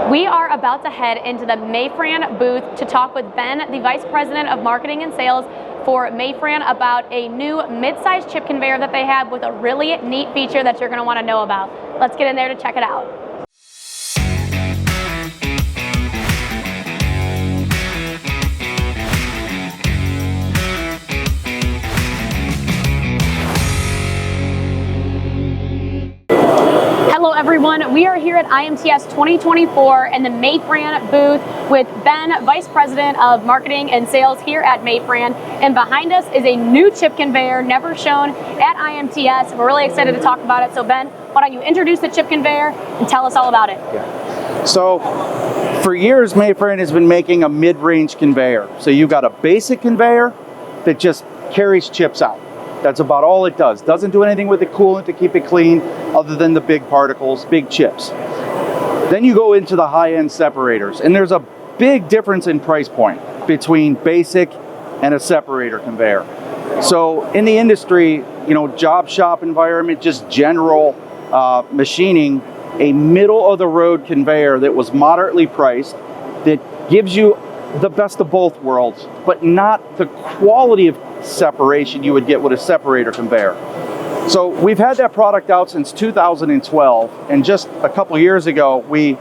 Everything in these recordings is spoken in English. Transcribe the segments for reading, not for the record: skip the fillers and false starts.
We are about to head into the Mayfran booth to talk with Ben, the Vice President of Marketing and Sales for Mayfran, about a new mid-size chip conveyor that they have with a really neat feature that you're going to want to know about. Let's get in there to check it out. Hello everyone, we are here at IMTS 2024 in the Mayfran booth with Ben, Vice President of Marketing and Sales here at Mayfran, and behind us is a new chip conveyor never shown at IMTS. We're really excited to talk about it. So Ben, why don't you introduce the chip conveyor and tell us all about it? Yeah. So for years Mayfran has been making a mid-range conveyor. So you've got a basic conveyor that just carries chips out. That's about all it does. Doesn't do anything with the coolant to keep it clean other than the big particles, big chips. Then you go into the high-end separators, and there's a big difference in price point between basic and a separator conveyor. So in the industry, you know, job shop environment, just general machining, a middle-of-the-road conveyor that was moderately priced, that gives you the best of both worlds, but not the quality of separation you would get with a separator conveyor. So we've had that product out since 2012, and just a couple of years ago we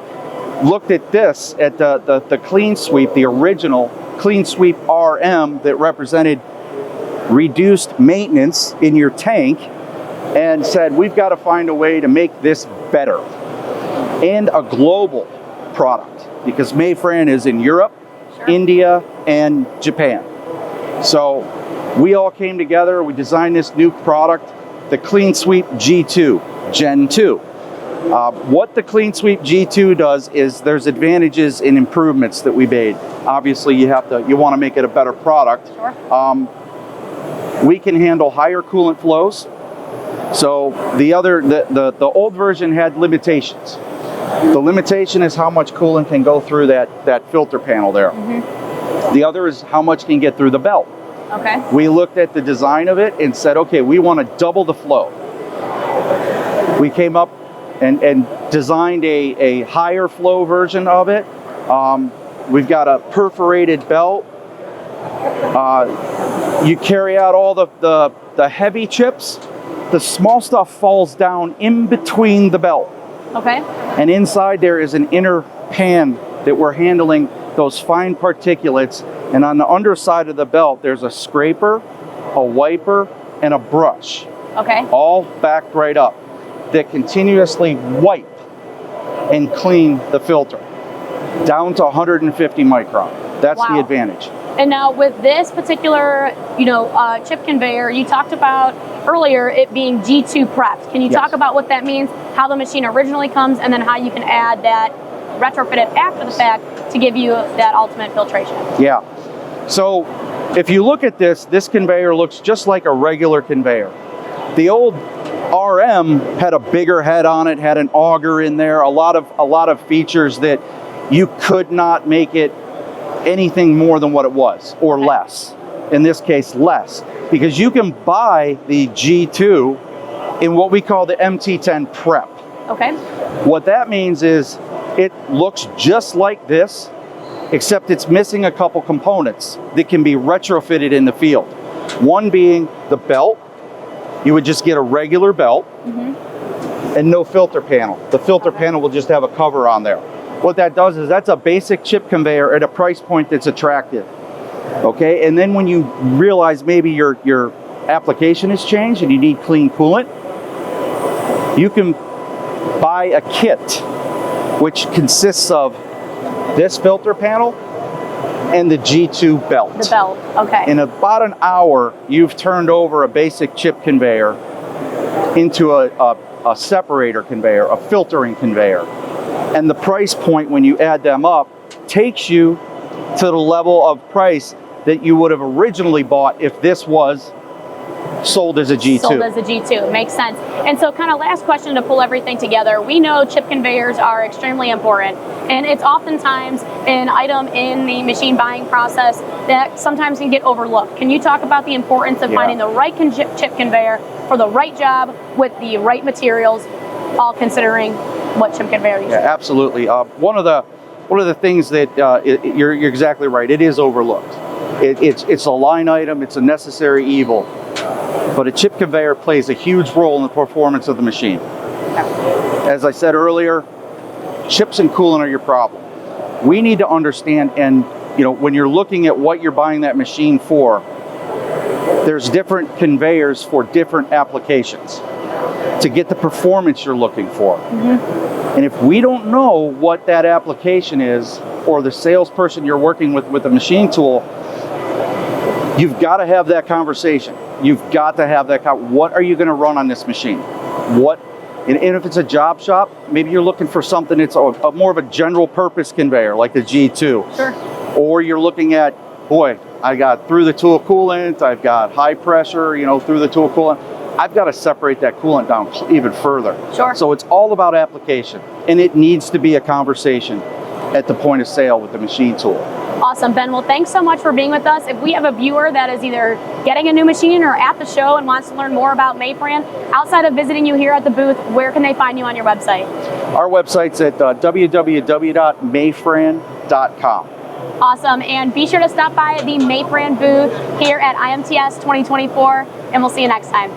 looked at this, at the Clean Sweep, the original Clean Sweep RM that represented reduced maintenance in your tank, and said we've got to find a way to make this better and a global product, because Mayfran is in Europe, sure, India, and Japan. So we all came together, we designed this new product, the Clean Sweep G2, Gen 2. What the Clean Sweep G2 does is there's advantages and improvements that we made. Obviously you want to make it a better product. Sure. We can handle higher coolant flows. So the old version had limitations. The limitation is how much coolant can go through that filter panel there. Mm-hmm. The other is how much can get through the belt. Okay. We looked at the design of it and said, okay, we want to double the flow. We came up and designed a higher flow version of it. We've got a perforated belt. You carry out all the heavy chips. The small stuff falls down in between the belt. Okay. And inside there is an inner pan that we're handling those fine particulates, and on the underside of the belt there's a scraper, a wiper, and a brush. Okay. All backed right up that continuously wipe and clean the filter down to 150 micron. That's wow. The advantage. And now with this particular, chip conveyor, you talked about earlier it being G2 prepped. Can you talk about what that means, how the machine originally comes, and then how you can add that, retrofit it after the fact to give you that ultimate filtration? Yeah. So if you look at this conveyor looks just like a regular conveyor. The old RM had a bigger head on it, had an auger in there, a lot of features that you could not make it anything more than what it was, or less. In this case, less, because you can buy the G2 in what we call the MT10 prep. Okay. What that means is it looks just like this, except it's missing a couple components that can be retrofitted in the field. One being the belt. You would just get a regular belt, mm-hmm, and no filter panel. The filter panel will just have a cover on there. What that does is that's a basic chip conveyor at a price point that's attractive. Okay, and then when you realize maybe your application has changed and you need clean coolant, you can buy a kit which consists of this filter panel and the G2 belt. The belt, okay. In about an hour, you've turned over a basic chip conveyor into a separator conveyor, a filtering conveyor. And the price point when you add them up takes you to the level of price that you would have originally bought if this was sold as a G2. Sold as a G2, makes sense. And so kind of last question to pull everything together. We know chip conveyors are extremely important, and it's oftentimes an item in the machine buying process that sometimes can get overlooked. Can you talk about the importance of finding the right chip conveyor for the right job with the right materials, all considering what chip conveyor you should? Yeah, absolutely. One of the one of the things that you're exactly right. It is overlooked. It's a line item. It's a necessary evil. But a chip conveyor plays a huge role in the performance of the machine. As I said earlier, chips and coolant are your problem. We need to understand, and when you're looking at what you're buying that machine for, there's different conveyors for different applications to get the performance you're looking for. And if we don't know what that application is, or the salesperson you're working with a machine tool, you've got to have that conversation. You've got to have that. What are you going to run on this machine? And if it's a job shop, maybe you're looking for something that's more of a general purpose conveyor, like the G2. Sure. Or you're looking at, boy, I got through the tool coolant, I've got high pressure, through the tool coolant. I've got to separate that coolant down even further. Sure. So it's all about application, and it needs to be a conversation at the point of sale with the machine tool. Awesome, Ben. Well, thanks so much for being with us. If we have a viewer that is either getting a new machine or at the show and wants to learn more about Mayfran, outside of visiting you here at the booth, where can they find you on your website? Our website's at www.mayfran.com. Awesome, and be sure to stop by the Mayfran booth here at IMTS 2024, and we'll see you next time.